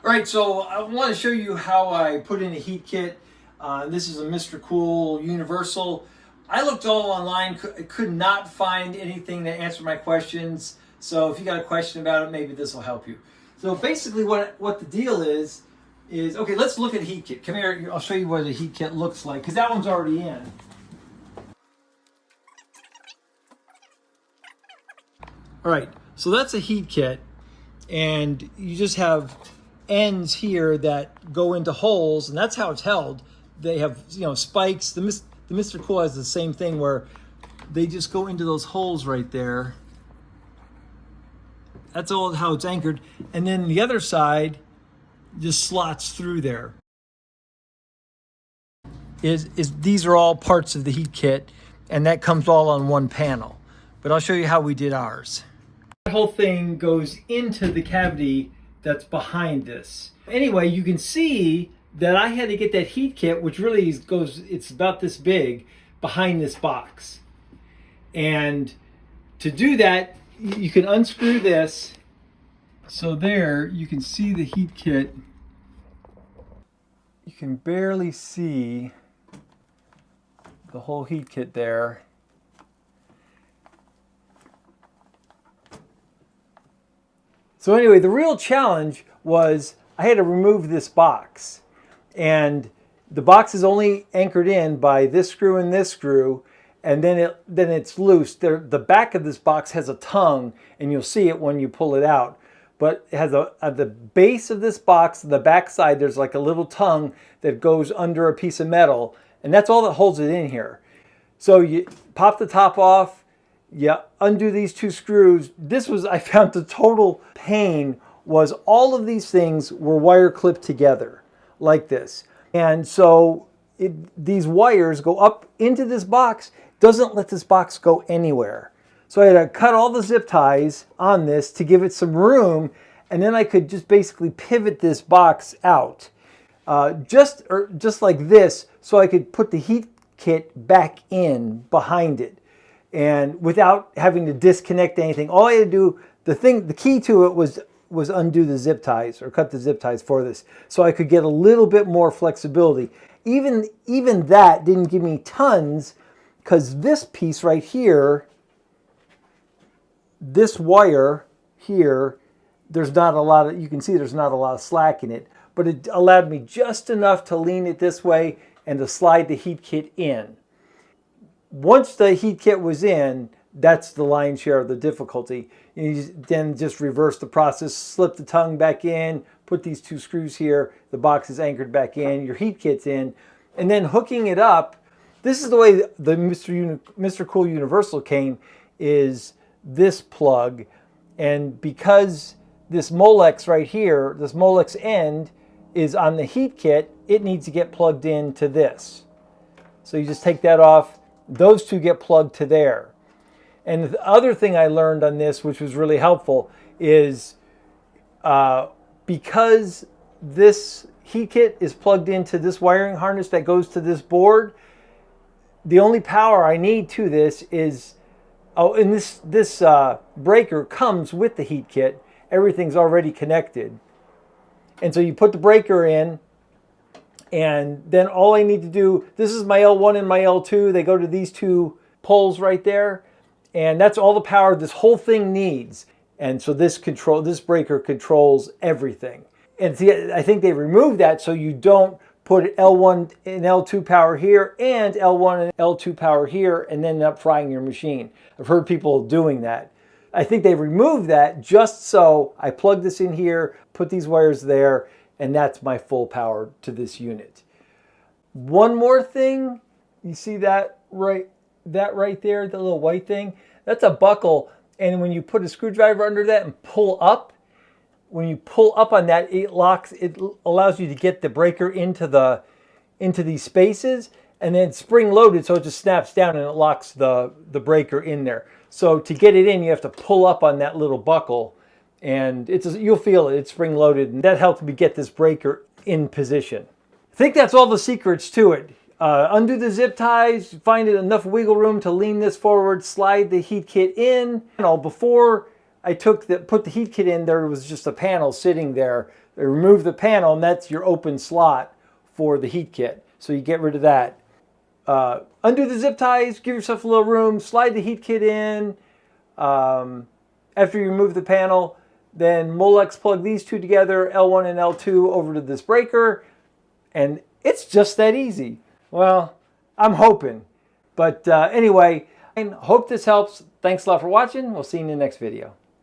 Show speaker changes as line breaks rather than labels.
All right, so I want to show you how I put in a heat kit. This is a MrCool Universal. I looked all online, could not find anything that answered my questions. So if you got a question about it, maybe this will help you. So basically what the deal is, okay, let's look at a heat kit. Come here, I'll show you what a heat kit looks like, because that one's already in. All right, so that's a heat kit, and you just have ends here that go into holes, and that's how it's held. They have, spikes. The MrCool has the same thing where they just go into those holes right there. That's all how it's anchored. And then the other side just slots through there. These are all parts of the heat kit, and that comes all on one panel. But I'll show you how we did ours. The whole thing goes into the cavity that's behind this. Anyway, you can see that I had to get that heat kit, which really it's about this big, behind this box. And to do that, you can unscrew this. So there, you can see the heat kit. You can barely see the whole heat kit there. So anyway, the real challenge was I had to remove this box. And the box is only anchored in by this screw and this screw, and then it's loose. The back of this box has a tongue, and you'll see it when you pull it out. But it has at the base of this box, the back side, there's like a little tongue that goes under a piece of metal, and that's all that holds it in here. So you pop the top off, you undo these two screws. I found the total pain was all of these things were wire clipped together like this. And so these wires go up into this box, doesn't let this box go anywhere. So I had to cut all the zip ties on this to give it some room, and then I could just basically pivot this box out. Just like this, so I could put the heat kit back in behind it. And without having to disconnect anything, all I had to do, the key to it was undo the zip ties or cut the zip ties for this, so I could get a little bit more flexibility. Even that didn't give me tons, because this piece right here, this wire here, there's not a lot of, you can see there's not a lot of slack in it, but it allowed me just enough to lean it this way and to slide the heat kit in. Once the heat kit was in, that's the lion's share of the difficulty. You then just reverse the process, slip the tongue back in, put these two screws here, the box is anchored back in, your heat kit's in, and then hooking it up. This is the way the MrCool Universal came, is this plug, and because this Molex right here, this Molex end is on the heat kit, it needs to get plugged into this. So you just take that off, those two get plugged to there. And the other thing I learned on this, which was really helpful, is because this heat kit is plugged into this wiring harness that goes to this board, the only power I need to this is, and this breaker comes with the heat kit. Everything's already connected. And so you put the breaker in, and then all I need to do, this is my L1 and my L2, they go to these two poles right there. And that's all the power this whole thing needs. And so this breaker controls everything. And see, I think they removed that so you don't put L1 and L2 power here and L1 and L2 power here and then end up frying your machine. I've heard people doing that. I think they removed that just so I plug this in here, put these wires there, and that's my full power to this unit. One more thing, you see that right there, the little white thing, that's a buckle, and when you put a screwdriver under that and pull up, when you pull up on that, it allows you to get the breaker into these spaces, and then it's spring loaded, so it just snaps down and it locks the breaker in there. So to get it in, you have to pull up on that little buckle, and you'll feel it, it's spring loaded, and that helps me get this breaker in position. I think that's all the secrets to it. Undo the zip ties, find enough wiggle room to lean this forward, slide the heat kit in. Before I put the heat kit in, there was just a panel sitting there remove the panel, and that's your open slot for the heat kit. So you get rid of that. Undo the zip ties, give yourself a little room, slide the heat kit in. After you remove the panel, then Molex plug these two together, L1 and L2 over to this breaker, and it's just that easy. Well, I'm hoping. But anyway, I hope this helps. Thanks a lot for watching. We'll see you in the next video.